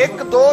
1-2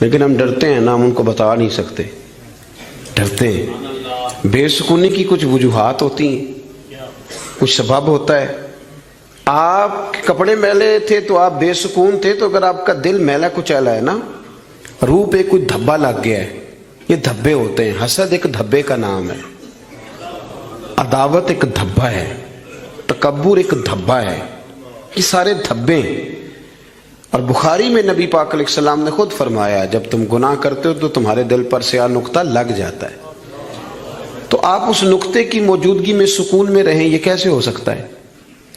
لیکن ہم ڈرتے ہیں نا، ہم ان کو بتا نہیں سکتے، ڈرتے ہیں۔ بے سکونی کی کچھ وجوہات ہوتی ہیں، کچھ سبب ہوتا ہے۔ آپ کے کپڑے میلے تھے تو آپ بے سکون تھے، تو اگر آپ کا دل میلا کچیلا ہے نا، روح پہ کوئی دھبا لگ گیا ہے، یہ دھبے ہوتے ہیں۔ حسد ایک دھبے کا نام ہے، عداوت ایک دھبا ہے، تکبر ایک دھبا ہے، یہ سارے دھبے ہیں۔ اور بخاری میں نبی پاک علیہ السلام نے خود فرمایا جب تم گناہ کرتے ہو تو تمہارے دل پر سیاہ نقطہ لگ جاتا ہے، تو آپ اس نقطے کی موجودگی میں سکون میں رہیں، یہ کیسے ہو سکتا ہے؟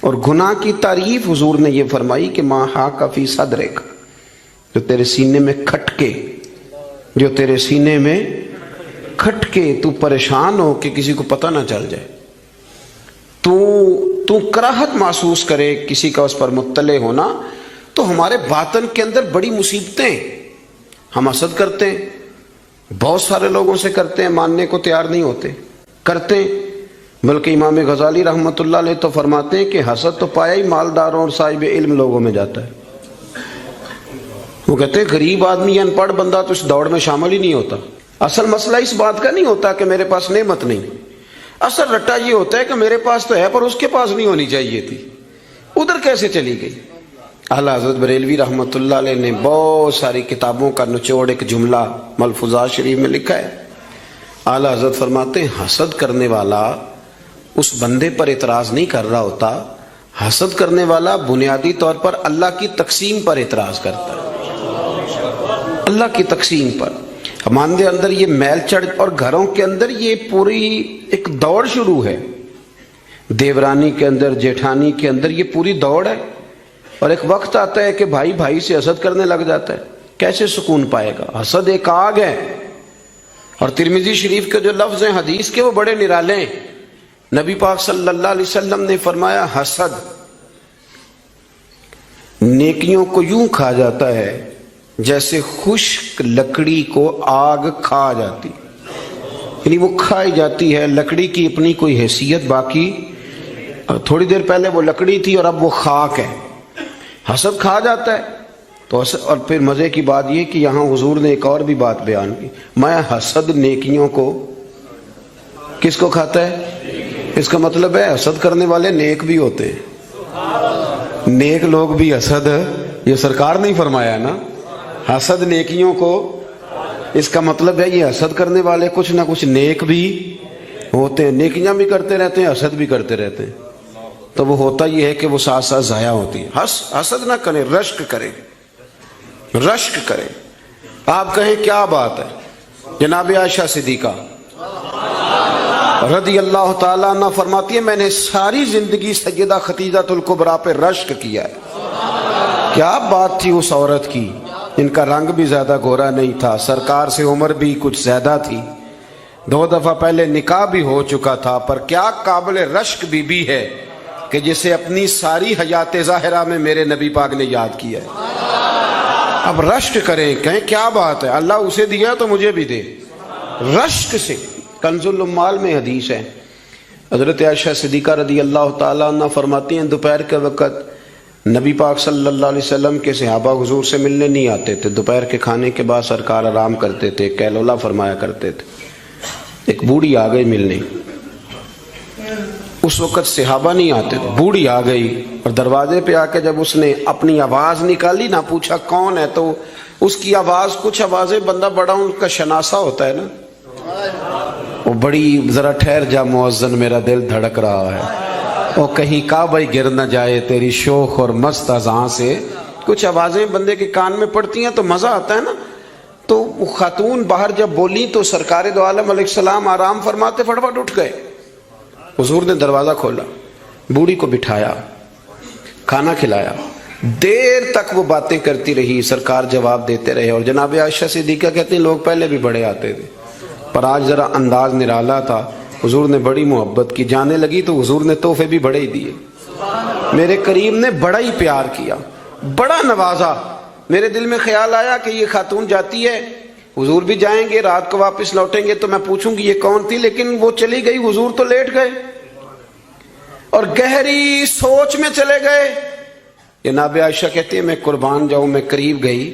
اور گناہ کی تعریف حضور نے یہ فرمائی کہ ما حاک فی صدرک، جو تیرے سینے میں کھٹکے، جو تیرے سینے میں کھٹکے، تو پریشان ہو کہ کسی کو پتہ نہ چل جائے، تو کراہت محسوس کرے کسی کا اس پر مطلع ہونا، تو ہمارے باطن کے اندر بڑی مصیبتیں، ہم حسد کرتے ہیں، بہت سارے لوگوں سے کرتے ہیں، ماننے کو تیار نہیں ہوتے، کرتے ہیں۔ بلکہ امام غزالی رحمۃ اللہ علیہ تو فرماتے ہیں کہ حسد تو پایا ہی مالداروں اور صاحب علم لوگوں میں جاتا ہے۔ وہ کہتے ہیں غریب آدمی یا ان پڑھ بندہ تو اس دوڑ میں شامل ہی نہیں ہوتا۔ اصل مسئلہ اس بات کا نہیں ہوتا کہ میرے پاس نعمت نہیں، اصل رٹا یہ ہوتا ہے کہ میرے پاس تو ہے پر اس کے پاس نہیں ہونی چاہیے تھی، ادھر کیسے چلی گئی۔ اعلیٰ حضرت بریلوی رحمۃ اللہ علیہ نے بہت ساری کتابوں کا نچوڑ ایک جملہ ملفوظات شریف میں لکھا ہے۔ اعلیٰ حضرت فرماتے ہیں حسد کرنے والا اس بندے پر اعتراض نہیں کر رہا ہوتا، حسد کرنے والا بنیادی طور پر اللہ کی تقسیم پر اعتراض کرتا ہے، اللہ کی تقسیم پر۔ ہمارے اندر یہ میل چڑھ، اور گھروں کے اندر یہ پوری ایک دوڑ شروع ہے، دیورانی کے اندر، جیٹھانی کے اندر یہ پوری دوڑ ہے، اور ایک وقت آتا ہے کہ بھائی بھائی سے حسد کرنے لگ جاتا ہے، کیسے سکون پائے گا؟ حسد ایک آگ ہے۔ اور ترمذی شریف کے جو لفظ ہیں حدیث کے وہ بڑے نرالے ہیں۔ نبی پاک صلی اللہ علیہ وسلم نے فرمایا حسد نیکیوں کو یوں کھا جاتا ہے جیسے خشک لکڑی کو آگ کھا جاتی، یعنی وہ کھائی جاتی ہے، لکڑی کی اپنی کوئی حیثیت باقی، تھوڑی دیر پہلے وہ لکڑی تھی اور اب وہ خاک ہے۔ حسد کھا جاتا ہے۔ تو اور پھر مزے کی بات یہ کہ یہاں حضور نے ایک اور بھی بات بیان کی، میں حسد نیکیوں کو کس کو کھاتا ہے؟ اس کا مطلب ہے حسد کرنے والے نیک بھی ہوتے ہیں، نیک لوگ بھی حسد، یہ سرکار نے فرمایا نا، حسد نیکیوں کو، اس کا مطلب ہے یہ حسد کرنے والے کچھ نہ کچھ نیک بھی ہوتے ہیں، نیکیاں بھی کرتے رہتے ہیں، حسد بھی کرتے رہتے ہیں، تو وہ ہوتا یہ ہے کہ وہ ساتھ ساتھ ضائع ہوتی ہے۔ حسد نہ کریں، رشک کریں، رشک کریں۔ آپ کہیں کیا بات ہے؟ جناب عائشہ صدیقہ رضی اللہ تعالیٰ عنہ فرماتی ہے میں نے ساری زندگی سیدہ خدیجہ الکبریٰ پہ رشک کیا ہے۔ کیا بات تھی اس عورت کی، ان کا رنگ بھی زیادہ گورا نہیں تھا، سرکار سے عمر بھی کچھ زیادہ تھی، 2 دفعہ پہلے نکاح بھی ہو چکا تھا، پر کیا قابل رشک بی بی ہے کہ جسے اپنی ساری حیات ظاہرہ میں میرے نبی پاک نے یاد کیا ہے۔ اب رشک کریں، کہیں کیا بات ہے، اللہ اسے دیا تو مجھے بھی دے، رشک سے۔ کنز الاموال میں حدیث ہے، حضرت عائشہ صدیقہ رضی اللہ تعالیٰ عنہ فرماتی ہیں دوپہر کے وقت نبی پاک صلی اللہ علیہ وسلم کے صحابہ حضور سے ملنے نہیں آتے تھے، دوپہر کے کھانے کے بعد سرکار آرام کرتے تھے، کیلولا فرمایا کرتے تھے۔ ایک بوڑھی آ گئی ملنے، اس وقت صحابہ نہیں آتے تھے، بوڑھی آ گئی اور دروازے پہ آ کے جب اس نے اپنی آواز نکالی نہ، پوچھا کون ہے، تو اس کی آواز، کچھ آوازیں بندہ بڑا ان کا شناسا ہوتا ہے نا، وہ بڑی ذرا ٹھہر جا مؤذن میرا دل دھڑک رہا ہے، وہ کہیں کعبہ گر نہ جائے تیری شوخ اور مست اذان سے، کچھ آوازیں بندے کے کان میں پڑتی ہیں تو مزہ آتا ہے نا۔ تو وہ خاتون باہر جب بولی تو سرکار دو عالم علیہ السلام آرام فرماتے فٹافٹ اٹھ گئے، حضور نے دروازہ کھولا، بوڑھی کو بٹھایا، کھانا کھلایا، دیر تک وہ باتیں کرتی رہی، سرکار جواب دیتے رہے۔ اور جناب عائشہ صدیقہ کہتے ہیں لوگ پہلے بھی بڑے آتے تھے پر آج ذرا انداز نرالا تھا، حضور نے بڑی محبت کی، جانے لگی تو حضور نے تحفے بھی بڑے ہی دیے، میرے کریم نے بڑا ہی پیار کیا، بڑا نوازا۔ میرے دل میں خیال آیا کہ یہ خاتون جاتی ہے، حضور بھی جائیں گے، رات کو واپس لوٹیں گے تو میں پوچھوں گی یہ کون تھی، لیکن وہ چلی گئی، حضور تو لیٹ گئے اور گہری سوچ میں چلے گئے۔ جناب عائشہ کہتی ہے میں قربان جاؤں، میں قریب گئی،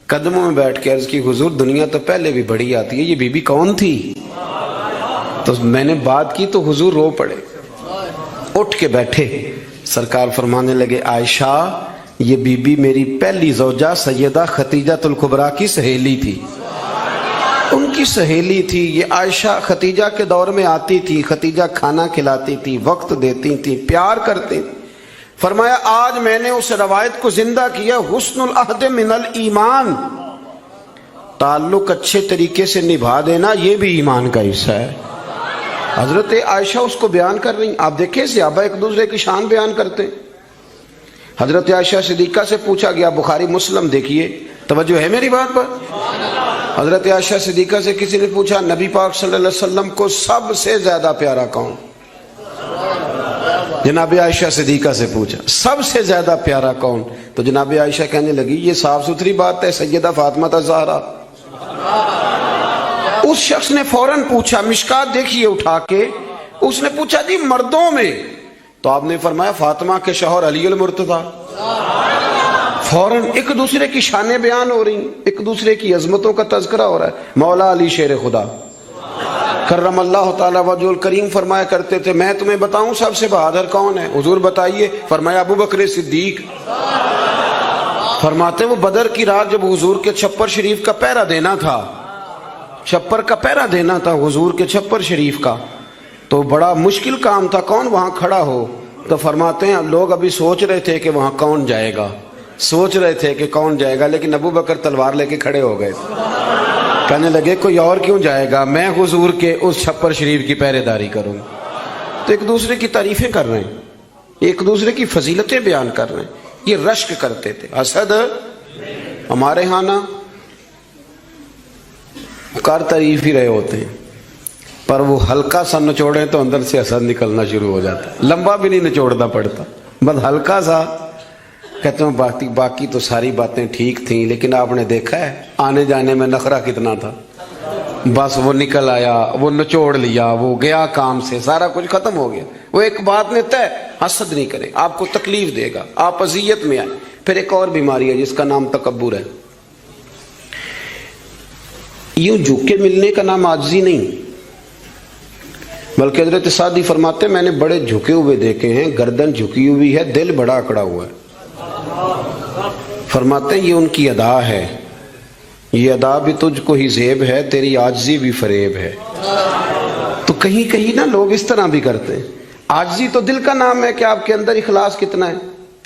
قدموں میں بیٹھ کے عرض کی حضور دنیا تو پہلے بھی بڑی آتی ہے، یہ بی بی کون تھی؟ تو میں نے بات کی تو حضور رو پڑے، اٹھ کے بیٹھے، سرکار فرمانے لگے عائشہ یہ بی بی میری پہلی زوجہ سیدہ خدیجہ الکبریٰ کی سہیلی تھی، ان کی سہیلی تھی یہ عائشہ، خدیجہ کے دور میں آتی تھی، خدیجہ کھانا کھلاتی تھی، وقت دیتی تھی، پیار کرتی تھی۔ فرمایا آج میں نے اس روایت کو زندہ کیا، حسن العہد من الایمان، تعلق اچھے طریقے سے نبھا دینا یہ بھی ایمان کا حصہ ہے۔ حضرت عائشہ اس کو بیان کر رہی ہیں، آپ دیکھیں صحابہ ایک دوسرے کی شان بیان کرتے ہیں۔ حضرت عائشہ صدیقہ سے پوچھا گیا، بخاری مسلم دیکھیے، توجہ ہے میری بات پر؟ حضرت عائشہ صدیقہ سے کسی نے پوچھا نبی پاک صلی اللہ علیہ وسلم کو سب سے زیادہ پیارا کون؟ جناب عائشہ صدیقہ سے پوچھا سب سے زیادہ پیارا کون؟ تو جناب عائشہ کہنے لگی یہ صاف ستھری بات ہے، سیدہ فاطمہ الزہرا۔ اس شخص نے فوراً پوچھا، مشکات دیکھیے اٹھا کے، اس نے پوچھا جی مردوں میں؟ تو آپ نے فرمایا فاطمہ کے شوہر علی المرتضیٰ۔ فوراً ایک دوسرے کی شانیں بیان ہو رہی ہیں، ایک دوسرے کی عظمتوں کا تذکرہ ہو رہا ہے۔ مولا علی شیر خدا کرم اللہ تعالیٰ وجہ الکریم فرمایا کرتے تھے میں تمہیں بتاؤں سب سے بہادر کون ہے؟ حضور بتائیے، فرمایا ابو بکر صدیق۔ فرماتے وہ بدر کی رات جب حضور کے چھپر شریف کا پہرا دینا تھا، چھپر کا پہرا دینا تھا حضور کے چھپر شریف کا، تو بڑا مشکل کام تھا کون وہاں کھڑا ہو، تو فرماتے ہیں لوگ ابھی سوچ رہے تھے کہ وہاں کون جائے گا، سوچ رہے تھے کہ کون جائے گا، لیکن ابو بکر تلوار لے کے کھڑے ہو گئے، کہنے لگے کوئی اور کیوں جائے گا، میں حضور کے اس چھپر شریف کی پہرے داری کروں۔ تو ایک دوسرے کی تعریفیں کر رہے ہیں، ایک دوسرے کی فضیلتیں بیان کر رہے ہیں، یہ رشک کرتے تھے۔ حسد ہمارے ہاں نا کار تعریف ہی رہے ہوتے ہیں، پر وہ ہلکا سا نچوڑیں تو اندر سے حسد نکلنا شروع ہو جاتا ہے، لمبا بھی نہیں نچوڑنا پڑتا، بس ہلکا سا کہتے ہیں باقی تو ساری باتیں ٹھیک تھیں، لیکن آپ نے دیکھا ہے آنے جانے میں نخرہ کتنا تھا، بس وہ نکل آیا، وہ نچوڑ لیا، وہ گیا کام سے، سارا کچھ ختم ہو گیا۔ وہ ایک بات نے طے، حسد نہیں کرے، آپ کو تکلیف دے گا، آپ اذیت میں آئیں۔ پھر ایک اور بیماری ہے جس کا نام تکبر ہے۔ یوں جھک کے ملنے کا نام عاجزی نہیں، بلکہ حضرت سعدی فرماتے ہیں میں نے بڑے جھکے ہوئے دیکھے ہیں، گردن جھکی ہوئی ہے، دل بڑا اکڑا ہوا ہے۔ فرماتے ہیں یہ ان کی ادا ہے، یہ ادا بھی تجھ کو ہی زیب ہے، تیری عاجزی بھی فریب ہے۔ تو کہیں کہیں نا لوگ اس طرح بھی کرتے ہیں۔ عاجزی تو دل کا نام ہے کہ آپ کے اندر اخلاص کتنا ہے،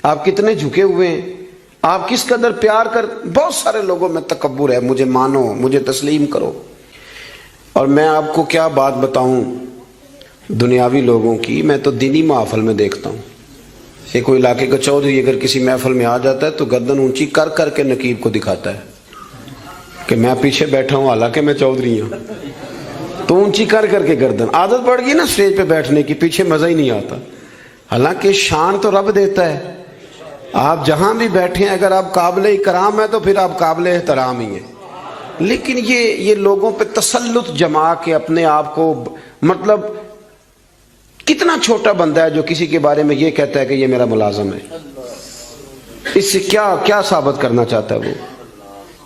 آپ کتنے جھکے ہوئے ہیں، آپ کس قدر پیار کر۔ بہت سارے لوگوں میں تکبر ہے، مجھے مانو، مجھے تسلیم کرو۔ اور میں آپ کو کیا بات بتاؤں دنیاوی لوگوں کی، میں تو دینی محفل میں دیکھتا ہوں، یہ کوئی علاقے کا چودھری اگر کسی محفل میں آ جاتا ہے تو گردن اونچی کر کر کے نقیب کو دکھاتا ہے کہ میں پیچھے بیٹھا ہوں حالانکہ میں چودھری ہوں، تو اونچی کر کر کے گردن۔ عادت پڑ گئی نا اسٹیج پہ بیٹھنے کی، پیچھے مزہ ہی نہیں آتا، حالانکہ شان تو رب دیتا ہے۔ آپ جہاں بھی بیٹھے ہیں اگر آپ قابل اکرام ہیں تو پھر آپ قابل احترام ہی ہیں، لیکن یہ لوگوں پہ تسلط جما کے اپنے آپ کو، مطلب کتنا چھوٹا بندہ ہے جو کسی کے بارے میں یہ کہتا ہے کہ یہ میرا ملازم ہے، اس سے کیا ثابت کرنا چاہتا ہے وہ؟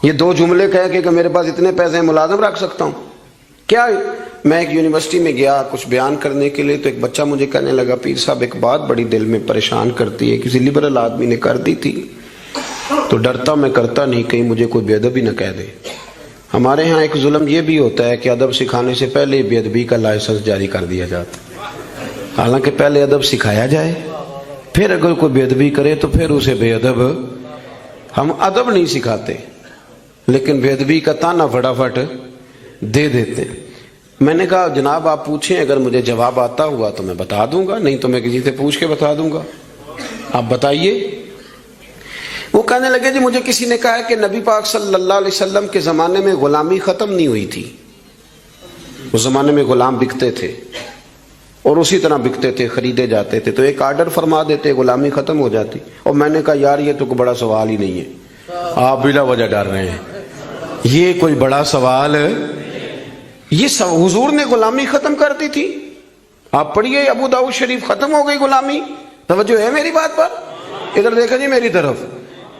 یہ دو جملے کہہ کہ میرے پاس اتنے پیسے ہیں ملازم رکھ سکتا ہوں کیا؟ میں ایک یونیورسٹی میں گیا کچھ بیان کرنے کے لیے، تو ایک بچہ مجھے کہنے لگا پیر صاحب ایک بات بڑی دل میں پریشان کرتی ہے، کسی لبرل آدمی نے کر دی تھی تو ڈرتا میں کرتا نہیں کہیں مجھے کوئی بے ادبی نہ کہہ دے۔ ہمارے ہاں ایک ظلم یہ بھی ہوتا ہے کہ ادب سکھانے سے پہلے بے ادبی کا لائسنس جاری کر دیا جاتا ہے، حالانکہ پہلے ادب سکھایا جائے، پھر اگر کوئی بے ادبی کرے تو پھر اسے بے ادب۔ ہم ادب نہیں سکھاتے لیکن بے ادبی کا تانا فٹافٹ دے دیتے ہیں۔ میں نے کہا جناب آپ پوچھیں، اگر مجھے جواب آتا ہوا تو میں بتا دوں گا، نہیں تو میں کسی سے پوچھ کے بتا دوں گا، آپ بتائیے۔ وہ کہنے لگے جی مجھے کسی نے کہا ہے کہ نبی پاک صلی اللہ علیہ وسلم کے زمانے میں غلامی ختم نہیں ہوئی تھی، اس زمانے میں غلام بکتے تھے اور اسی طرح بکتے تھے، خریدے جاتے تھے، تو ایک آرڈر فرما دیتے غلامی ختم ہو جاتی۔ اور میں نے کہا یار یہ تو کوئی بڑا سوال ہی نہیں ہے، آپ بلا وجہ ڈر رہے ہیں، یہ کوئی بڑا سوال ہے، یہ حضور نے غلامی ختم کر دی تھی۔ آپ پڑھیے ابو داؤد شریف، ختم ہو گئی غلامی۔ توجہ ہے میری بات پر؟ ادھر دیکھا جی میری طرف،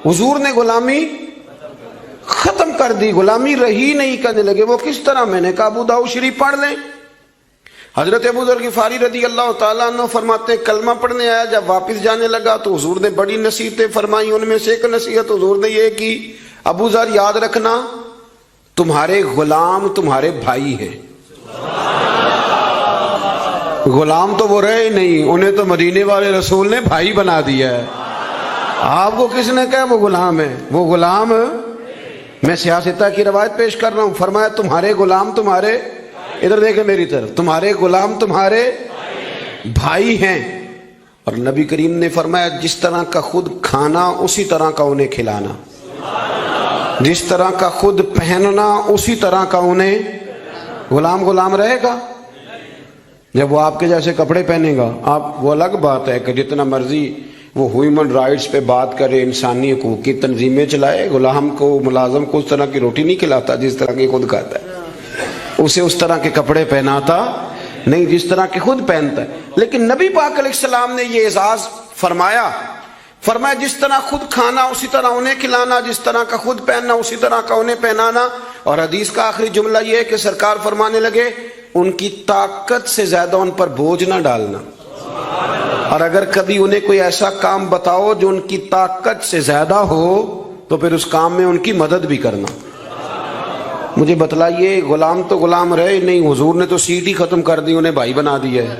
حضور نے غلامی ختم کر دی, غلامی رہی نہیں. کہنے لگے وہ کس طرح؟ میں نے کہا ابو داؤد شریف پڑھ لیں. حضرت ابو ذر غفاری رضی اللہ تعالیٰ عنہ فرماتے ہیں کلمہ پڑھنے آیا, جب واپس جانے لگا تو حضور نے بڑی نصیحتیں فرمائی. ان میں سے ایک نصیحت حضور نے یہ کی, ابو ذر یاد رکھنا تمہارے غلام تمہارے بھائی ہیں. غلام تو وہ رہے نہیں, انہیں تو مدینے والے رسول نے بھائی بنا دیا ہے. آپ کو کس نے کہا وہ غلام ہے؟ وہ غلام, میں سیاستہ کی روایت پیش کر رہا ہوں. فرمایا تمہارے غلام تمہارے, ادھر دیکھیں میری طرف, تمہارے غلام تمہارے بھائی ہیں. اور نبی کریم نے فرمایا جس طرح کا خود کھانا اسی طرح کا انہیں کھلانا, جس طرح کا خود پہننا اسی طرح کا انہیں. غلام غلام رہے گا جب وہ آپ کے جیسے کپڑے پہنے گا. آپ, وہ الگ بات ہے کہ جتنا مرضی وہ ہیومن رائٹس پہ بات کرے, انسانی حقوق کی تنظیمیں چلائے, غلام کو ملازم کو اس طرح کی روٹی نہیں کھلاتا جس طرح کی خود کھاتا ہے. اسے اس طرح کے کپڑے پہناتا نہیں جس طرح کے خود پہنتا ہے. لیکن نبی پاک علیہ السلام نے یہ اعزاز فرمایا, فرمایا جس طرح خود کھانا اسی طرح انہیں کھلانا, جس طرح کا خود پہننا اسی طرح کا انہیں پہنانا. اور حدیث کا آخری جملہ یہ ہے کہ سرکار فرمانے لگے ان کی طاقت سے زیادہ ان پر بوجھ نہ ڈالنا, اور اگر کبھی انہیں کوئی ایسا کام بتاؤ جو ان کی طاقت سے زیادہ ہو تو پھر اس کام میں ان کی مدد بھی کرنا. مجھے بتلائیے, غلام تو غلام رہے نہیں, حضور نے تو سیٹ ہی ختم کر دی, انہیں بھائی بنا دیا ہے.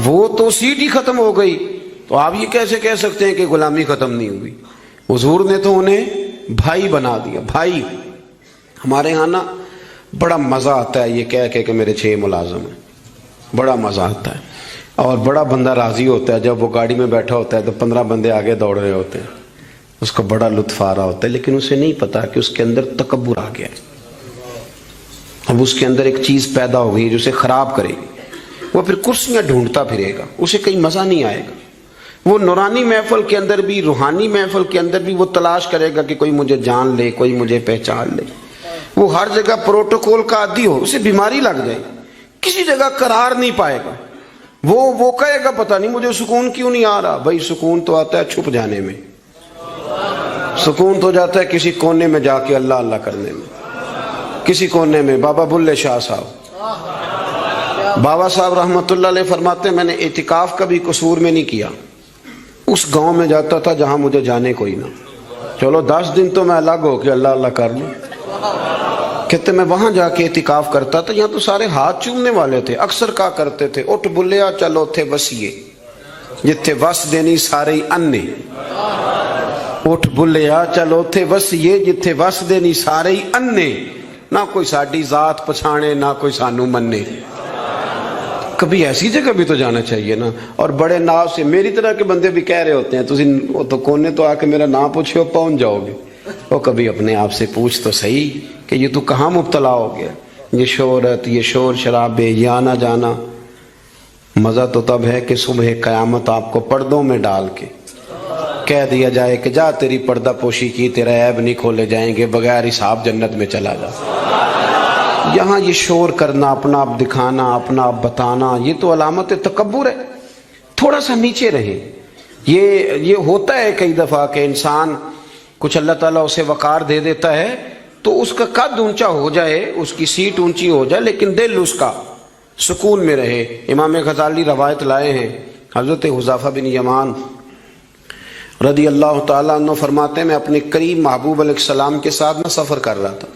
وہ تو سیٹ ہی ختم ہو گئی, تو آپ یہ کیسے کہہ سکتے ہیں کہ غلامی ختم نہیں ہوئی؟ حضور نے تو انہیں بھائی بنا دیا. بھائی, ہمارے ہاں نا بڑا مزہ آتا ہے یہ کہہ کہ میرے 6 ملازم ہیں, بڑا مزہ آتا ہے. اور بڑا بندہ راضی ہوتا ہے جب وہ گاڑی میں بیٹھا ہوتا ہے تو 15 بندے آگے دوڑ رہے ہوتے ہیں, اس کو بڑا لطف آ رہا ہوتا ہے. لیکن اسے نہیں پتا کہ اس کے اندر تکبر آ گیا ہے. اب اس کے اندر ایک چیز پیدا ہو گئی جو اسے خراب کرے گی. وہ پھر کرسیاں ڈھونڈتا پھرے گا, اسے کہیں مزہ نہیں آئے گا. وہ نورانی محفل کے اندر بھی, روحانی محفل کے اندر بھی وہ تلاش کرے گا کہ کوئی مجھے جان لے, کوئی مجھے پہچان لے. وہ ہر جگہ پروٹوکول کا عادی ہو, اسے بیماری لگ جائے, کسی جگہ قرار نہیں پائے گا. وہ کہے گا پتہ نہیں مجھے سکون کیوں نہیں آ رہا. بھائی سکون تو آتا ہے چھپ جانے میں, سکون تو جاتا ہے کسی کونے میں جا کے اللہ اللہ کرنے میں. کسی کونے میں بابا بلے شاہ صاحب, بابا صاحب رحمت اللہ علیہ فرماتے ہیں میں نے اعتکاف کبھی قصور میں نہیں کیا. اس گاؤں میں جاتا تھا جہاں مجھے جانے کوئی نہ. چلو 10 دن تو میں الگ ہو کے اللہ اللہ کر لوں. کہتے میں وہاں جا کے اعتکاف کرتا تھا, یہاں تو سارے ہاتھ چومنے والے تھے. اکثر کہا کرتے تھے اٹھ بلیا چلو تھے وسیے جتھے وس دینی سارے انے. اٹھ بلیا چلو تھے وسیے جتھے وس دینی سارے انے. نہ کوئی ساڈی ذات پچھانے نہ کوئی سانو منے. کبھی ایسی جگہ بھی تو جانا چاہیے نا. اور بڑے ناز سے میری طرح کے بندے بھی کہہ رہے ہوتے ہیں تسی تو کونے تو آ کے میرا نام پوچھو پہنچ جاؤ گے. وہ کبھی اپنے آپ سے پوچھ تو صحیح کہ یہ تو کہاں مبتلا ہو گیا. یہ شہرت, یہ شور شرابے, یہ آنا جانا. مزہ تو تب ہے کہ صبح قیامت آپ کو پردوں میں ڈال کے کہہ دیا جائے کہ جا تیری پردہ پوشی کی, تیرے عیب نہیں کھولے جائیں گے, بغیر حساب جنت میں چلا جا. یہاں یہ شور کرنا, اپنا آپ دکھانا, اپنا آپ بتانا, یہ تو علامت تکبر ہے. تھوڑا سا نیچے رہے. یہ ہوتا ہے کئی دفعہ کہ انسان کچھ اللہ تعالیٰ اسے وقار دے دیتا ہے تو اس کا قد اونچا ہو جائے, اس کی سیٹ اونچی ہو جائے, لیکن دل اس کا سکون میں رہے. امام غزالی روایت لائے ہیں, حضرت حذیفہ بن یمان رضی اللہ تعالیٰ عنہ فرماتے ہیں میں اپنے قریب محبوب علیہ السلام کے ساتھ میں سفر کر رہا تھا.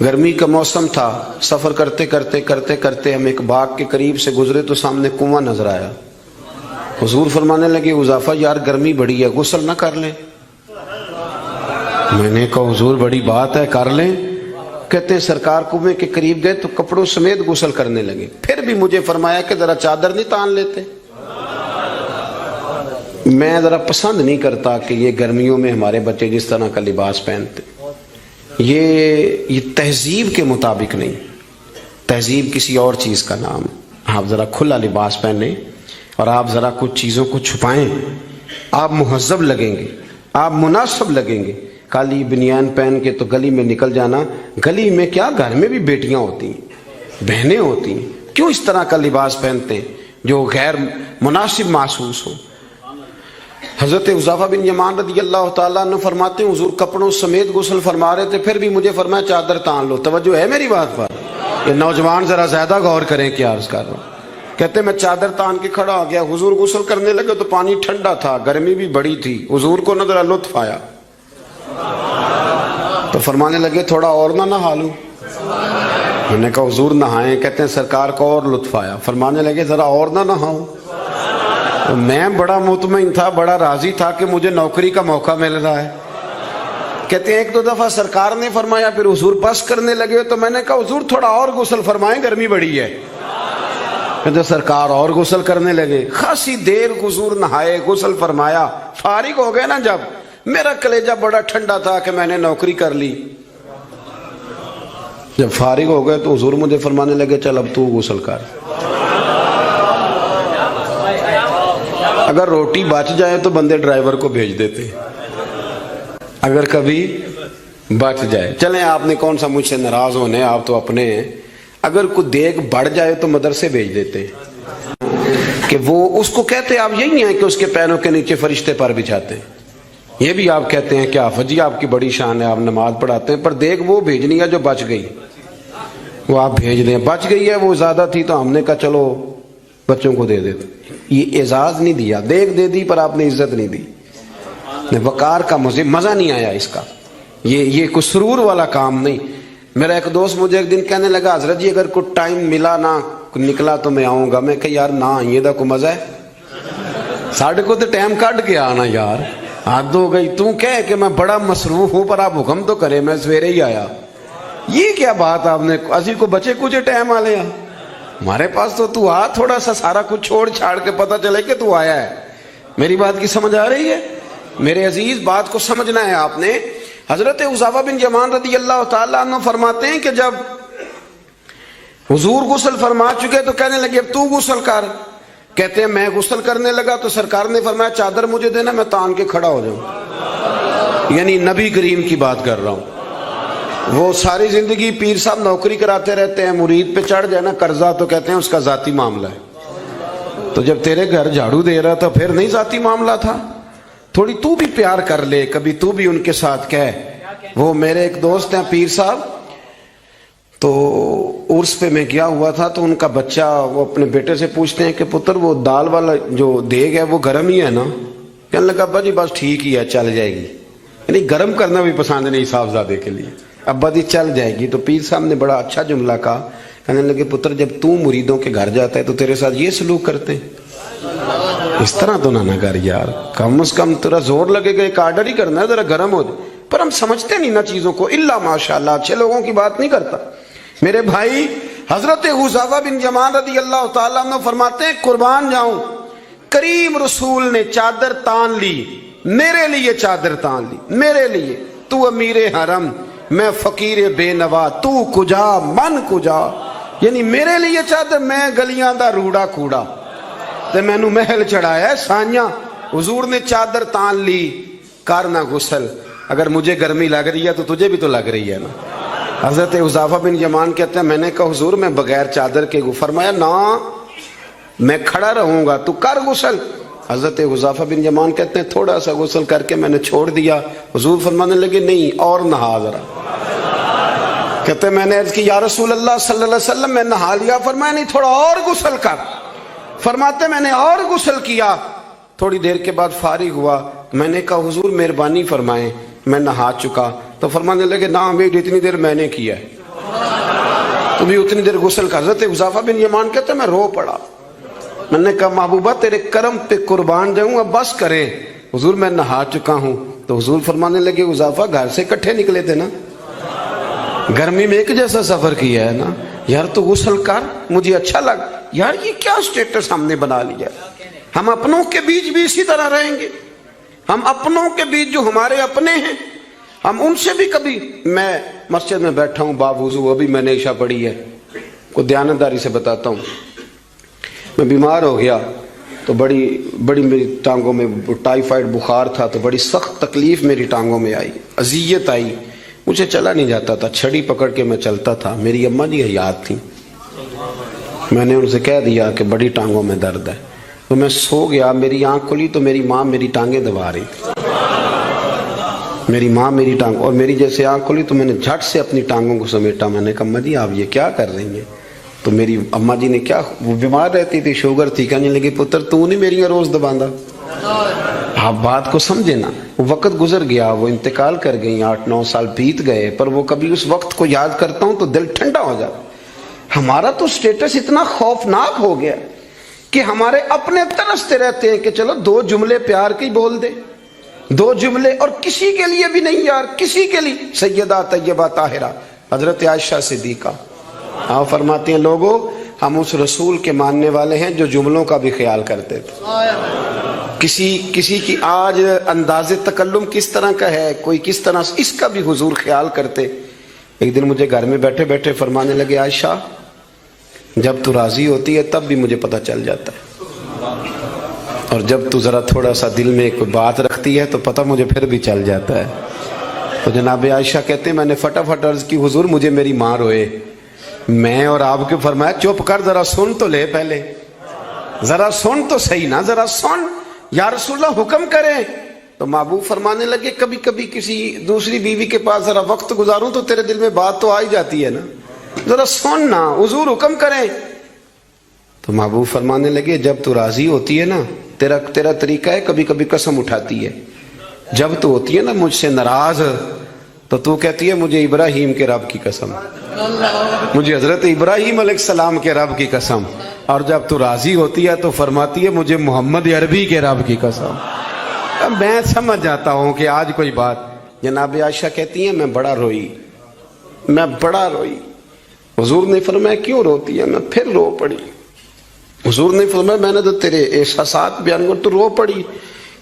گرمی کا موسم تھا. سفر کرتے کرتے کرتے کرتے ہم ایک باغ کے قریب سے گزرے تو سامنے کنواں نظر آیا. حضور فرمانے لگے حذیفہ یار گرمی بڑی ہے, غسل نہ کر لیں؟ میں نے کہا حضور بڑی بات ہے, کر لیں. کہتے ہیں سرکار کنویں کے قریب گئے تو کپڑوں سمیت غسل کرنے لگے. پھر بھی مجھے فرمایا کہ ذرا چادر نہیں تان لیتے. میں ذرا پسند نہیں کرتا کہ یہ گرمیوں میں ہمارے بچے جس طرح کا لباس پہنتے. یہ تہذیب کے مطابق نہیں. تہذیب کسی اور چیز کا نام ہے. آپ ذرا کھلا لباس پہنیں اور آپ ذرا کچھ چیزوں کو چھپائیں, آپ مہذب لگیں گے, آپ مناسب لگیں گے. کالی بنیان پہن کے تو گلی میں نکل جانا. گلی میں کیا, گھر میں بھی بیٹیاں ہوتی ہیں, بہنیں ہوتی ہیں. کیوں اس طرح کا لباس پہنتے ہیں جو غیر مناسب محسوس ہو؟ حضرت حذیفہ بن یمان رضی اللہ تعالیٰ عنہ فرماتے ہیں حضور کپڑوں سمیت غسل فرما رہے تھے، پھر بھی مجھے فرمایا چادر تان لو۔ توجہ ہے میری بات پر؟ یہ نوجوان ذرا زیادہ غور کریں کیا عرض کر رہا ہوں۔ کہتے میں چادر تان کے کھڑا ہو گیا، حضور غسل کرنے لگے تو پانی ٹھنڈا تھا، گرمی بھی بڑی تھی، حضور کو نظر لطف آیا تو فرمانے لگے تھوڑا اور نہ نہا لوں۔ میں نے کہا حضور نہائیں۔ کہتے ہیں سرکار کو اور لطف آیا، فرمانے لگے ذرا اور نہ نہاؤں۔ میں بڑا مطمئن تھا، بڑا راضی تھا کہ مجھے نوکری کا موقع مل رہا ہے۔ کہتے ہیں ایک دو دفعہ سرکار نے فرمایا، پھر حضور بس کرنے لگے تو میں نے کہا حضور تھوڑا اور غسل فرمائیں، گرمی بڑی ہے۔ کہتے سرکار اور غسل کرنے لگے، خاصی دیر حضور نہائے، غسل فرمایا، فارغ ہو گئے نا جب، میرا کلیجہ بڑا ٹھنڈا تھا کہ میں نے نوکری کر لی۔ جب فارغ ہو گئے تو حضور مجھے فرمانے لگے چل اب تو غسل کر۔ اگر روٹی بچ جائے تو بندے ڈرائیور کو بھیج دیتے، اگر کبھی بچ جائے۔ چلیں آپ نے کون سا مجھ سے ناراض ہونے، آپ تو اپنے ہیں۔ اگر کوئی دیگ بڑھ جائے تو مدرسے بھیج دیتے کہ وہ اس کو کہتے آپ یہی ہیں کہ اس کے پیروں کے نیچے فرشتے پر بچھاتے ہیں، یہ بھی آپ کہتے ہیں کہ حافظ جی آپ کی بڑی شان ہے، آپ نماز پڑھاتے ہیں، پر دیگ وہ بھیجنی ہے جو بچ گئی، وہ آپ بھیج دیں۔ بچ گئی ہے وہ زیادہ تھی تو ہم نے کہا چلو بچوں کو دے دیتے۔ یہ اعزاز نہیں دیا، دیکھ دے دی پر آپ نے عزت نہیں دی، وقار کا مزہ نہیں آیا اس کا، یہ کوئی سرور والا کام نہیں۔ میرا ایک دوست مجھے ایک دن کہنے لگا حضرت جی اگر کوئی ٹائم ملا نہ نکلا تو میں آؤں گا۔ میں کہ یار نہ یہ دا کوئی مزہ ہے، ساڑھے کو تو ٹائم کٹ کے آنا یار، حد ہو گئی۔ تو کہے کہ میں بڑا مصروف ہوں پر آپ حکم تو کرے، میں سویرے ہی آیا۔ یہ کیا بات آپ نے، اسی کو بچے کچھ ٹائم آ لیا ہمارے پاس تو آ، تھوڑا سا سارا کچھ چھوڑ چھاڑ کے پتہ چلے کہ تو آیا ہے۔ میری بات کی سمجھ آ رہی ہے میرے عزیز؟ بات کو سمجھنا ہے آپ نے۔ حضرت حذیفہ بن یمان رضی اللہ تعالیٰ عنہ فرماتے ہیں کہ جب حضور غسل فرما چکے تو کہنے لگے اب تو غسل کر۔ کہتے ہیں میں غسل کرنے لگا تو سرکار نے فرمایا چادر مجھے دینا، میں تان کے کھڑا ہو جاؤں۔ یعنی نبی کریم کی بات کر رہا ہوں۔ وہ ساری زندگی پیر صاحب نوکری کراتے رہتے ہیں، مرید پہ چڑھ جائے نا قرضہ تو کہتے ہیں اس کا ذاتی معاملہ ہے۔ تو جب تیرے گھر جھاڑو دے رہا تھا پھر نہیں ذاتی معاملہ تھا؟ تھوڑی تو بھی پیار کر لے، کبھی تو بھی ان کے ساتھ کہہ۔ وہ میرے ایک دوست ہیں پیر صاحب، تو عرس پہ میں گیا ہوا تھا تو ان کا بچہ وہ اپنے بیٹے سے پوچھتے ہیں کہ پتر وہ دال والا جو دیگ ہے وہ گرم ہی ہے نا؟ کہنے لگا ابا جی بس ٹھیک ہی ہے چل جائے گی، یعنی گرم کرنا بھی پسند نہیں صاحبزادے کے لیے، ابا جی چل جائے گی۔ تو پیر صاحب نے بڑا اچھا جملہ کہا، کہنے لگے پتر جب تو مریدوں کے گھر جاتا ہے تو تیرے ساتھ یہ سلوک کرتے ہیں، اس طرح تو نہ کر یار، کم از کم تیرا زور لگے گا ایک آرڈر ہی کرنا ہے ذرا گرم ہو جائے۔ پر ہم سمجھتے نہیں نا چیزوں کو، الا ماشاءاللہ اچھے لوگوں کی بات نہیں کرتا۔ میرے بھائی حضرت حذیفہ بن یمان رضی اللہ تعالیٰ عنہ فرماتے ہیں قربان جاؤں کریم رسول نے چادر تان لی، میرے لیے چادر تان لی، میرے لیے۔ تو امیر حرم میں فقیر بے نوا، تو کجا من کجا، یعنی میرے لیے چادر، میں گلیاں دا روڑا کوڑا تے میں نو محل چڑھایا ہے سانیاں۔ حضور نے چادر تان لی، کرنا غسل۔ اگر مجھے گرمی لگ رہی ہے تو تجھے بھی تو لگ رہی ہے نا۔ حضرت حذیفہ بن یمان کہتے ہیں میں نے کہا حضور میں بغیر چادر کے، فرمایا نا میں کھڑا رہوں گا، تو کر غسل۔ حضرت حذیفہ بن یمان کہتے ہیں تھوڑا سا غسل کر کے میں نے چھوڑ دیا، حضور فرمانے لگے نہیں اور نہا ذرا۔ کہتے ہیں میں نے عرض کی یا رسول اللہ صلی اللہ علیہ وسلم میں نہا لیا، فرمایا نہیں تھوڑا اور غسل کر۔ فرماتے میں نے اور غسل کیا، تھوڑی دیر کے بعد فارغ ہوا، میں نے کہا حضور مہربانی فرمائیں میں نہا چکا۔ تو فرمانے لگے نہ امیر اتنی دیر میں نے کیا ہے، تو بھی اتنی دیر غسل کر۔ حضرت حذیفہ بن یمان کہتے ہیں میں رو پڑا، میں نے کہا محبوبہ تیرے کرم پہ قربان جاؤں، اب بس کریں حضور میں نہا چکا ہوں۔ تو حضور فرمانے لگے حذیفہ گھر سے کٹھے نکلے تھے نا، گرمی میں ایک جیسا سفر کیا ہے نا یار، تو غسل کر، مجھے اچھا لگ یار، یہ کیا سٹیٹس ہم نے بنا لیا۔ ہم اپنوں کے بیچ بھی اسی طرح رہیں گے، ہم اپنوں کے بیچ جو ہمارے اپنے ہیں ہم ان سے بھی کبھی، میں مسجد میں بیٹھا ہوں باوضو، ابھی میں نے عشاء پڑھی ہے، کو دیانتداری سے بتاتا ہوں، میں بیمار ہو گیا تو بڑی میری ٹانگوں میں ٹائیفائڈ بخار تھا، تو بڑی سخت تکلیف میری ٹانگوں میں آئی، اذیت آئی، مجھے چلا نہیں جاتا تھا، چھڑی پکڑ کے میں چلتا تھا۔ میری اماں جی حیات تھیں، میں نے ان سے کہہ دیا کہ بڑی ٹانگوں میں درد ہے۔ تو میں سو گیا, میری آنکھ کھلی تو میری ماں میری ٹانگیں دبا رہی تھی. میری ماں میری ٹانگ, اور میری جیسے آنکھ کھلی تو میں نے جھٹ سے اپنی ٹانگوں کو سمیٹا. میں نے کہا اماں جی آپ یہ کیا کر رہی ہیں؟ تو میری اماں جی نے کیا, وہ بیمار رہتی تھی, شوگر تھی, کہنے لگی پتر تو نہیں میری روز دباندہ. آپ بات کو سمجھے نا. وقت گزر گیا, وہ انتقال کر گئی, 8-9 سال بیت گئے, پر وہ کبھی اس وقت کو یاد کرتا ہوں تو دل ٹھنڈا ہو جاتا. ہمارا تو سٹیٹس اتنا خوفناک ہو گیا کہ ہمارے اپنے ترستے رہتے ہیں کہ چلو 2 جملے پیار کے ہی بول دے, 2 جملے, اور کسی کے لیے بھی نہیں یار, کسی کے لیے. سیدہ طیبہ طاہرہ حضرت عائشہ صدیقہ آپ فرماتے ہیں لوگوں ہم اس رسول کے ماننے والے ہیں جو جملوں کا بھی خیال کرتے تھے. کسی کی آج انداز تکلم کس طرح کا ہے, کوئی کس طرح, اس کا بھی حضور خیال کرتے. ایک دن مجھے گھر میں بیٹھے بیٹھے فرمانے لگے عائشہ جب تو راضی ہوتی ہے تب بھی مجھے پتہ چل جاتا ہے, اور جب تو ذرا تھوڑا سا دل میں کوئی بات رکھتی ہے تو پتہ مجھے پھر بھی چل جاتا ہے. تو جناب عائشہ کہتے ہیں میں نے فٹافٹ عرض کی حضور مجھے میری ماں روئے. میں اور آپ کے فرمایا چپ کر, ذرا سن تو لے, پہلے ذرا سن تو صحیح نا, ذرا سن یا رسول اللہ حکم کریں. تو محبوب فرمانے لگے کبھی کبھی کسی دوسری بیوی کے پاس ذرا وقت گزاروں تو تیرے دل میں بات تو آ ہی جاتی ہے نا, ذرا سن نا, حضور حکم کریں. تو محبوب فرمانے لگے جب تو راضی ہوتی ہے نا تیرا طریقہ ہے کبھی کبھی قسم اٹھاتی ہے. جب تو ہوتی ہے نا مجھ سے ناراض تو کہتی ہے مجھے ابراہیم کے رب کی قسم, مجھے حضرت ابراہیم علیہ السلام کے رب کی قسم. اور جب تو راضی ہوتی ہے تو فرماتی ہے مجھے محمد عربی کے رب کی قسم. اب میں سمجھ جاتا ہوں کہ آج کوئی بات. جناب عائشہ کہتی ہیں میں بڑا روئی. حضور نے فرمایا کیوں روتی ہے؟ میں پھر رو پڑی. حضور نے فرمایا میں نے تو تیرے احساسات بیان کر تو رو پڑی.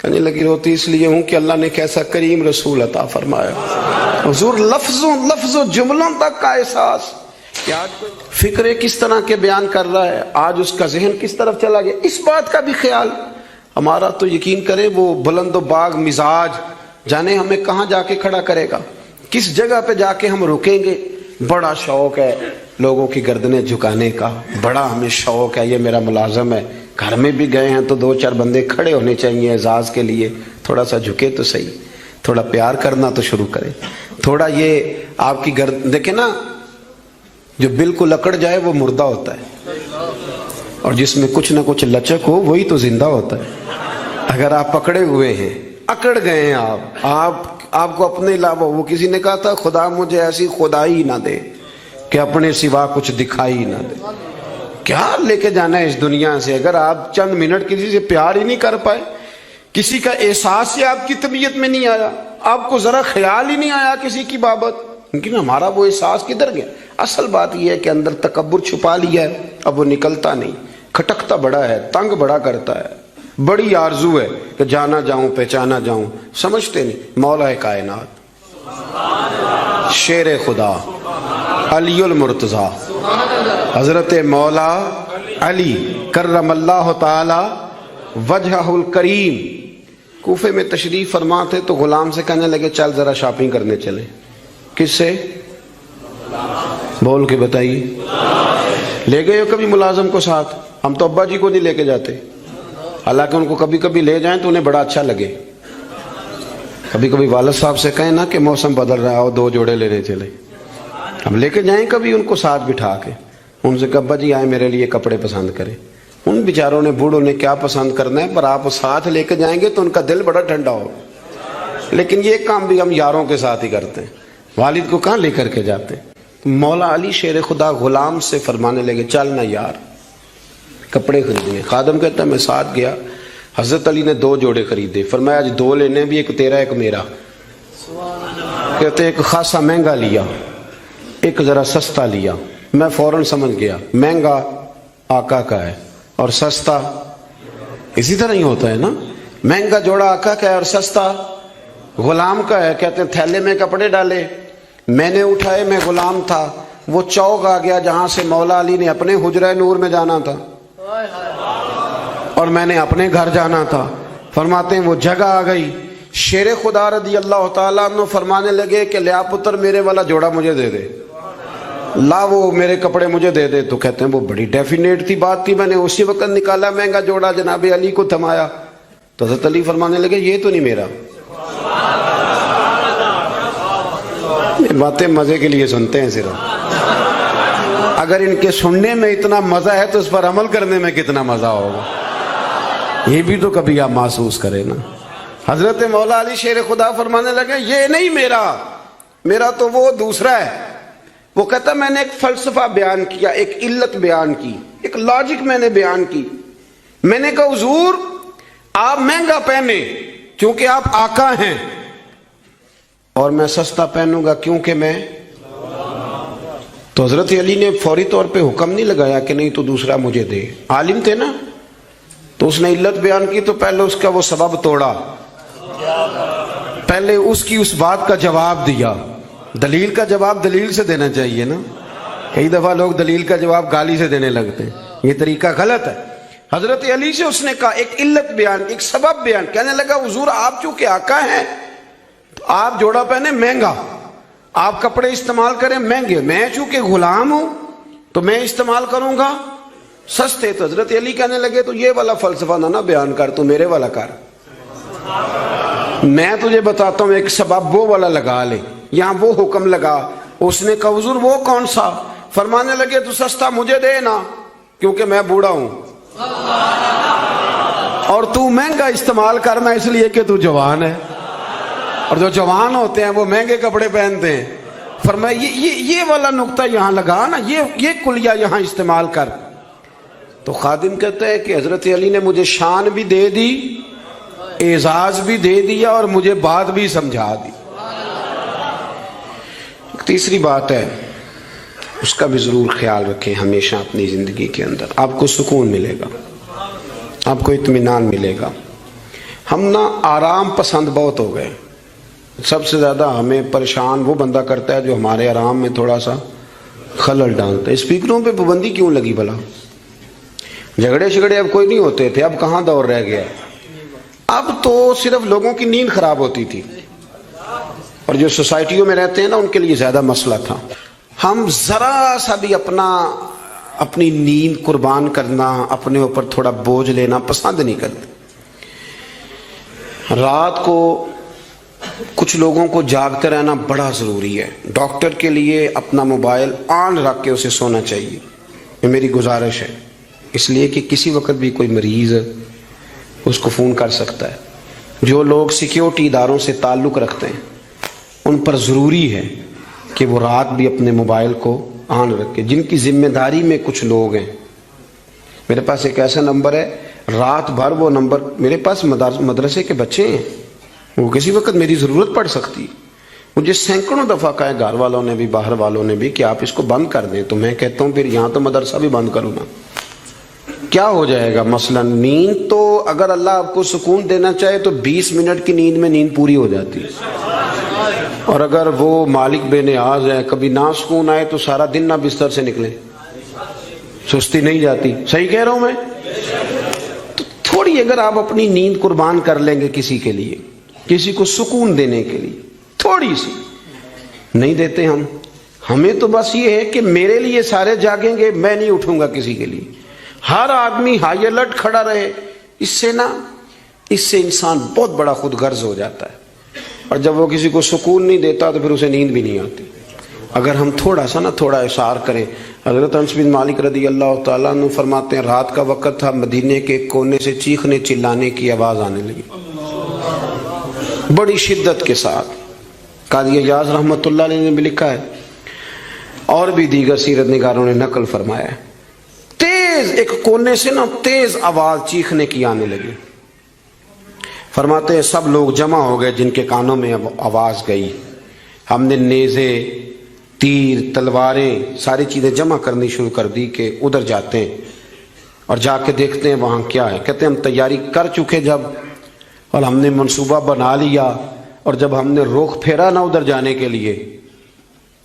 کہنے لگی روتی اس لیے ہوں کہ اللہ نے کیسا کریم رسول عطا فرمایا. حضور لفظوں جملوں تک کا احساس کہ آج فکرے کس طرح کے بیان کر رہا ہے, آج اس کا ذہن کس طرف چلا گیا, اس بات کا بھی خیال ہمارا. تو یقین کریں وہ بلند و باغ مزاج جانے ہمیں کہاں جا کے کھڑا کرے گا, کس جگہ پہ جا کے ہم رکیں گے. بڑا شوق ہے لوگوں کی گردنیں جھکانے کا, بڑا ہمیں شوق ہے, یہ میرا ملازم ہے. گھر میں بھی گئے ہیں تو 2-4 بندے کھڑے ہونے چاہیے اعزاز کے لیے, تھوڑا سا جھکے تو صحیح, تھوڑا پیار کرنا تو شروع کرے. تھوڑا یہ آپ کی گردن دیکھیں نا, جو بالکل اکڑ جائے وہ مردہ ہوتا ہے, اور جس میں کچھ نہ کچھ لچک ہو وہی تو زندہ ہوتا ہے. اگر آپ پکڑے ہوئے ہیں, اکڑ گئے ہیں آپ کو اپنے علاوہ, وہ کسی نے کہا تھا خدا مجھے ایسی خدائی نہ دے کہ اپنے سوا کچھ دکھائی نہ دے. کیا لے کے جانا ہے اس دنیا سے اگر آپ چند منٹ کسی سے پیار ہی نہیں کر پائے, کسی کا احساس سے آپ کی طبیعت میں نہیں آیا, آپ کو ذرا خیال ہی نہیں آیا کسی کی بابت, لیکن ہمارا وہ احساس کدھر گیا؟ اصل بات یہ ہے کہ اندر تکبر چھپا لیا ہے, اب وہ نکلتا نہیں, کھٹکتا بڑا ہے, تنگ بڑا کرتا ہے, بڑی آرزو ہے کہ جانا جاؤں پہچانا جاؤں, سمجھتے نہیں. مولا کائنات شیر خدا علی المرتضیٰ حضرت مولا علی کرم اللہ تعالی وجہہ الکریم کوفے میں تشریف فرما تھے تو غلام سے کہنے لگے چل ذرا شاپنگ کرنے چلے. کس سے؟ بول کے بتائیے. لے گئے ہو کبھی ملازم کو ساتھ؟ ہم تو ابا جی کو نہیں لے کے جاتے, حالانکہ ان کو کبھی کبھی لے جائیں تو انہیں بڑا اچھا لگے. کبھی کبھی والد صاحب سے کہیں نا کہ موسم بدل رہا ہو 2 جوڑے لینے چلے, ہم لے کے جائیں کبھی ان کو ساتھ بٹھا کے, ان سے کہ ابا جی آئے میرے لیے کپڑے پسند کریں. ان بیچاروں نے بوڑھوں نے کیا پسند کرنا ہے, پر آپ ساتھ لے کے جائیں گے تو ان کا دل بڑا ٹھنڈا ہو. لیکن یہ کام بھی ہم یاروں کے ساتھ ہی کرتے ہیں, والد کو کہاں لے کر کے جاتے ہیں. مولا علی شیر خدا غلام سے فرمانے لگے چل نا یار کپڑے خریدنے. خادم کہتا ہے میں ساتھ گیا, حضرت علی نے 2 جوڑے خریدے. فرمایا آج 2 لینے بھی, ایک تیرا ایک میرا. کہتے ایک خاصا مہنگا لیا, ایک ذرا سستا لیا. میں فوراً سمجھ گیا مہنگا آقا کا ہے اور سستا اسی طرح ہی ہوتا ہے نا, مہنگا جوڑا آقا کا ہے اور سستا غلام کا ہے. کہتے ہیں تھیلے میں کپڑے ڈالے, میں نے اٹھائے, میں غلام تھا, وہ چوک آ گیا جہاں سے مولا علی نے اپنے حجرہ نور میں جانا تھا اور میں نے اپنے گھر جانا تھا. فرماتے ہیں وہ جگہ آ گئی. شیر خدا رضی اللہ تعالیٰ عنہ فرمانے لگے کہ لیا پتر میرے والا جوڑا مجھے دے دے. لا وہ میرے کپڑے مجھے دے دے. تو کہتے ہیں وہ بڑی ڈیفینیٹ تھی بات تھی, میں نے اسی وقت نکالا مہنگا جوڑا, جناب علی کو تھمایا. تو حضرت علی فرمانے لگے یہ تو نہیں میرا. یہ باتیں مزے کے لیے سنتے ہیں صرف, اگر ان کے سننے میں اتنا مزہ ہے تو اس پر عمل کرنے میں کتنا مزہ ہوگا, یہ بھی تو کبھی آپ محسوس کریں نا. حضرت مولا علی شیر خدا فرمانے لگے یہ نہیں میرا, میرا تو وہ دوسرا ہے. وہ کہتا میں نے ایک فلسفہ بیان کیا, ایک علت بیان کی, ایک لاجک میں نے بیان کی. میں نے کہا حضور آپ مہنگا پہنے کیونکہ آپ آقا ہیں, اور میں سستا پہنوں گا کیونکہ میں. تو حضرت علی نے فوری طور پہ حکم نہیں لگایا کہ نہیں تو دوسرا مجھے دے. عالم تھے نا, تو اس نے علت بیان کی تو پہلے اس کا وہ سبب توڑا, پہلے اس کی اس بات کا جواب دیا. دلیل کا جواب دلیل سے دینا چاہیے نا. کئی دفعہ لوگ دلیل کا جواب گالی سے دینے لگتے ہیں, یہ طریقہ غلط ہے. حضرت علی سے اس نے کہا ایک علت بیان, ایک سبب بیان. کہنے لگا حضور آپ چونکہ آقا ہیں تو آپ جوڑا پہنے مہنگا, آپ کپڑے استعمال کریں مہنگے, میں چونکہ غلام ہوں تو میں استعمال کروں گا سستے. تو حضرت علی کہنے لگے تو یہ والا فلسفہ نہ بیان کر, تو میرے والا کر. میں تجھے بتاتا ہوں ایک سبب وہ والا لگا لے. یہاں وہ حکم لگا. اس نے کہا حضور وہ کون سا؟ فرمانے لگے تو سستا مجھے دے نا کیونکہ میں بوڑھا ہوں, اور تو مہنگا استعمال کرنا اس لیے کہ تو جوان ہے, اور جو جوان ہوتے ہیں وہ مہنگے کپڑے پہنتے ہیں. فرمایا یہ والا نقطہ یہاں لگا نا, یہ کلیہ یہاں استعمال کر. تو خادم کہتا ہے کہ حضرت علی نے مجھے شان بھی دے دی, اعزاز بھی دے دیا, اور مجھے بات بھی سمجھا دی. تیسری بات ہے, اس کا بھی ضرور خیال رکھیں ہمیشہ اپنی زندگی کے اندر. آپ کو سکون ملے گا, آپ کو اطمینان ملے گا. ہم نا آرام پسند بہت ہو گئے. سب سے زیادہ ہمیں پریشان وہ بندہ کرتا ہے جو ہمارے آرام میں تھوڑا سا خلل ڈالتا ہے. اسپیکروں پہ پابندی کیوں لگی بھلا؟ جھگڑے شگڑے اب کوئی نہیں ہوتے تھے, اب کہاں دور رہ گیا. اب تو صرف لوگوں کی نیند خراب ہوتی تھی, اور جو سوسائٹیوں میں رہتے ہیں نا ان کے لیے زیادہ مسئلہ تھا. ہم ذرا سا بھی اپنی نیند قربان کرنا, اپنے اوپر تھوڑا بوجھ لینا پسند نہیں کرتے. رات کو کچھ لوگوں کو جاگتے رہنا بڑا ضروری ہے. ڈاکٹر کے لیے اپنا موبائل آن رکھ کے اسے سونا چاہیے, یہ میری گزارش ہے. اس لیے کہ کسی وقت بھی کوئی مریض اس کو فون کر سکتا ہے. جو لوگ سیکیورٹی اداروں سے تعلق رکھتے ہیں ان پر ضروری ہے کہ وہ رات بھی اپنے موبائل کو آن رکھے. جن کی ذمہ داری میں کچھ لوگ ہیں, میرے پاس ایک ایسا نمبر ہے, رات بھر وہ نمبر, میرے پاس مدرسے کے بچے ہیں, وہ کسی وقت میری ضرورت پڑ سکتی ہے. مجھے سینکڑوں دفعہ کہا ہے گھر والوں نے بھی باہر والوں نے بھی کہ آپ اس کو بند کر دیں, تو میں کہتا ہوں پھر یہاں تو مدرسہ بھی بند کروں نا, کیا ہو جائے گا. مثلا نیند تو اگر اللہ آپ کو سکون دینا چاہے تو 20 منٹ کی نیند میں نیند پوری ہو جاتی ہے, اور اگر وہ مالک بے نیاز ہے, کبھی نہ سکون آئے تو سارا دن نہ بستر سے نکلے, سستی نہیں جاتی. صحیح کہہ رہا ہوں میں؟ تو تھوڑی اگر آپ اپنی نیند قربان کر لیں گے کسی کے لیے, کسی کو سکون دینے کے لیے, تھوڑی سی نہیں دیتے ہم. ہمیں تو بس یہ ہے کہ میرے لیے سارے جاگیں گے, میں نہیں اٹھوں گا کسی کے لیے. ہر آدمی ہائی الرٹ کھڑا رہے, اس سے انسان بہت بڑا خود غرض ہو جاتا ہے, اور جب وہ کسی کو سکون نہیں دیتا تو پھر اسے نیند بھی نہیں آتی. اگر ہم تھوڑا اشار کریں. حضرت انس بن مالک رضی اللہ تعالیٰ عنہ فرماتے ہیں رات کا وقت تھا, مدینے کے کونے سے چیخنے چلانے کی آواز آنے لگی بڑی شدت کے ساتھ. قاضی ایاز رحمۃ اللہ علیہ نے بھی لکھا ہے, اور بھی دیگر سیرت نگاروں نے نقل فرمایا ہے, تیز ایک کونے سے نا تیز آواز چیخنے کی آنے لگی. فرماتے ہیں سب لوگ جمع ہو گئے جن کے کانوں میں آواز گئی. ہم نے نیزے, تیر, تلواریں, ساری چیزیں جمع کرنی شروع کر دی کہ ادھر جاتے ہیں اور جا کے دیکھتے ہیں وہاں کیا ہے. کہتے ہیں ہم تیاری کر چکے جب, اور ہم نے منصوبہ بنا لیا, اور جب ہم نے رخ پھیرا نا ادھر جانے کے لیے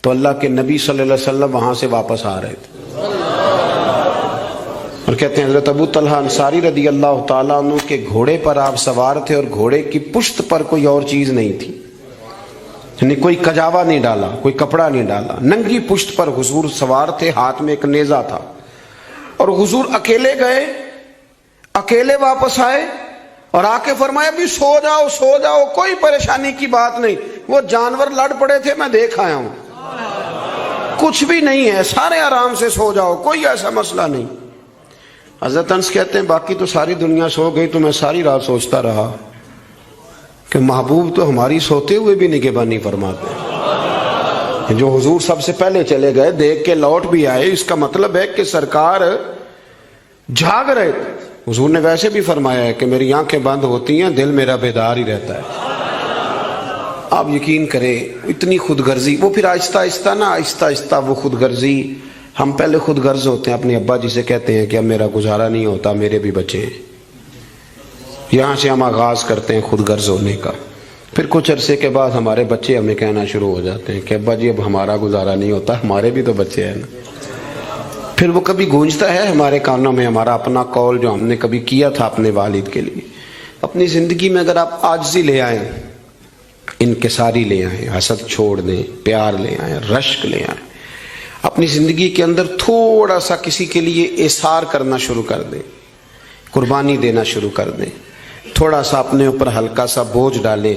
تو اللہ کے نبی صلی اللہ علیہ وسلم وہاں سے واپس آ رہے تھے. اور کہتے ہیں حضرت ابو طلحہ انصاری رضی اللہ تعالیٰ عنہ کے گھوڑے پر آپ سوار تھے, اور گھوڑے کی پشت پر کوئی اور چیز نہیں تھی. یعنی کوئی کجاوا نہیں ڈالا، کوئی کپڑا نہیں ڈالا، ننگی پشت پر حضور سوار تھے، ہاتھ میں ایک نیزہ تھا، اور حضور اکیلے گئے، اکیلے واپس آئے اور آ کے فرمایا بھی سو جاؤ سو جاؤ، کوئی پریشانی کی بات نہیں، وہ جانور لڑ پڑے تھے میں دیکھ آیا ہوں، کچھ بھی نہیں ہے، سارے آرام سے سو جاؤ، کوئی ایسا مسئلہ نہیں۔ حضرت انس کہتے ہیں باقی تو ساری دنیا سو گئی تو میں ساری رات سوچتا رہا کہ محبوب تو ہماری سوتے ہوئے بھی نگہبانی فرماتے ہیں، جو حضور سب سے پہلے چلے گئے دیکھ کے لوٹ بھی آئے، اس کا مطلب ہے کہ سرکار جاگ رہے تھے۔ حضور نے ویسے بھی فرمایا ہے کہ میری آنکھیں بند ہوتی ہیں، دل میرا بیدار ہی رہتا ہے۔ آپ یقین کریں اتنی خود غرضی، وہ پھر آہستہ آہستہ وہ خود غرضی، ہم پہلے خود غرض ہوتے ہیں، اپنے ابا جی سے کہتے ہیں کہ اب میرا گزارا نہیں ہوتا، میرے بھی بچے ہیں، یہاں سے ہم آغاز کرتے ہیں خود غرض ہونے کا۔ پھر کچھ عرصے کے بعد ہمارے بچے ہمیں کہنا شروع ہو جاتے ہیں کہ ابا جی اب ہمارا گزارا نہیں ہوتا، ہمارے بھی تو بچے ہیں نا۔ پھر وہ کبھی گونجتا ہے ہمارے کانوں میں ہمارا اپنا قول جو ہم نے کبھی کیا تھا اپنے والد کے لیے۔ اپنی زندگی میں اگر آپ عاجزی لے آئیں، انکساری لے آئیں، حسد چھوڑ دیں، پیار لے آئیں، رشک لے آئیں، اپنی زندگی کے اندر تھوڑا سا کسی کے لیے ایثار کرنا شروع کر دیں، قربانی دینا شروع کر دیں، تھوڑا سا اپنے اوپر ہلکا سا بوجھ ڈالیں،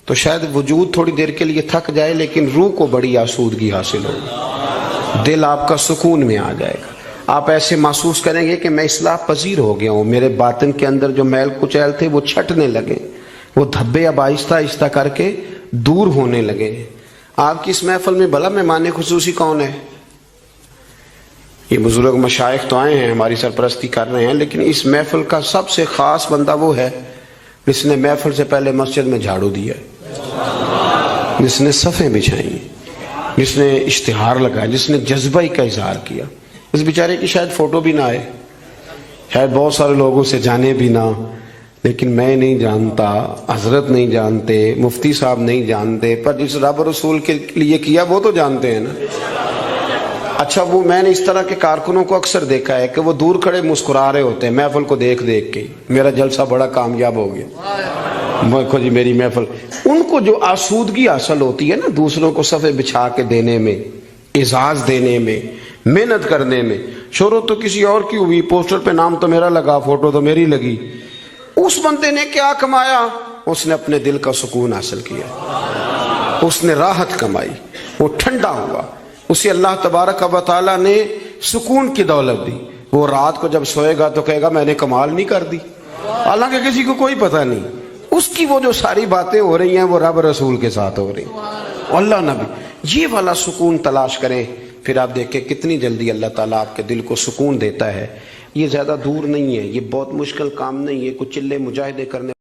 تو شاید وجود تھوڑی دیر کے لیے تھک جائے لیکن روح کو بڑی آسودگی حاصل ہوگی، دل آپ کا سکون میں آ جائے گا۔ آپ ایسے محسوس کریں گے کہ میں اصلاح پذیر ہو گیا ہوں، میرے باطن کے اندر جو میل کچیل تھے وہ چھٹنے لگے، وہ دھبے اب آہستہ آہستہ کر کے دور ہونے لگے۔ آپ کی اس محفل میں بھلا مہمان خصوصی کون ہے؟ یہ بزرگ مشائخ تو آئے ہیں ہماری سرپرستی کر رہے ہیں، لیکن اس محفل کا سب سے خاص بندہ وہ ہے جس نے محفل سے پہلے مسجد میں جھاڑو دیا، جس نے صفیں بچھائیں، جس نے اشتہار لگایا، جس نے جذبہ کا اظہار کیا۔ اس بیچارے کی شاید فوٹو بھی نہ آئے، شاید بہت سارے لوگوں سے جانے بھی نہ، لیکن میں نہیں جانتا، حضرت نہیں جانتے، مفتی صاحب نہیں جانتے، پر جس رب رسول کے لیے کیا وہ تو جانتے ہیں نا۔ اچھا وہ میں نے اس طرح کے کارکنوں کو اکثر دیکھا ہے کہ وہ دور کھڑے مسکرا رہے ہوتے ہیں محفل کو دیکھ دیکھ کے، میرا جلسہ بڑا کامیاب ہو گیا، دیکھو جی میری محفل۔ ان کو جو آسودگی حاصل ہوتی ہے نا دوسروں کو صفے بچھا کے دینے میں، اعزاز دینے میں، محنت کرنے میں، شہرت تو کسی اور کی ہوئی، پوسٹر پہ نام تو میرا لگا، فوٹو تو میری لگی، اس بندے نے کیا کمایا؟ اس نے اپنے دل کا سکون حاصل کیا، اس نے راحت کمائی، وہ ٹھنڈا ہوا، اسے اللہ تبارک و تعالیٰ نے سکون کی دولت دی۔ وہ رات کو جب سوئے گا تو کہے گا میں نے کمال نہیں کر دی، حالانکہ کسی کو کوئی پتہ نہیں، اس کی وہ جو ساری باتیں ہو رہی ہیں وہ رب رسول کے ساتھ ہو رہی ہیں، اللہ نبی۔ یہ والا سکون تلاش کریں، پھر آپ دیکھیں کتنی جلدی اللہ تعالیٰ آپ کے دل کو سکون دیتا ہے۔ یہ زیادہ دور نہیں ہے، یہ بہت مشکل کام نہیں ہے، کچھ چلے مجاہدے کرنے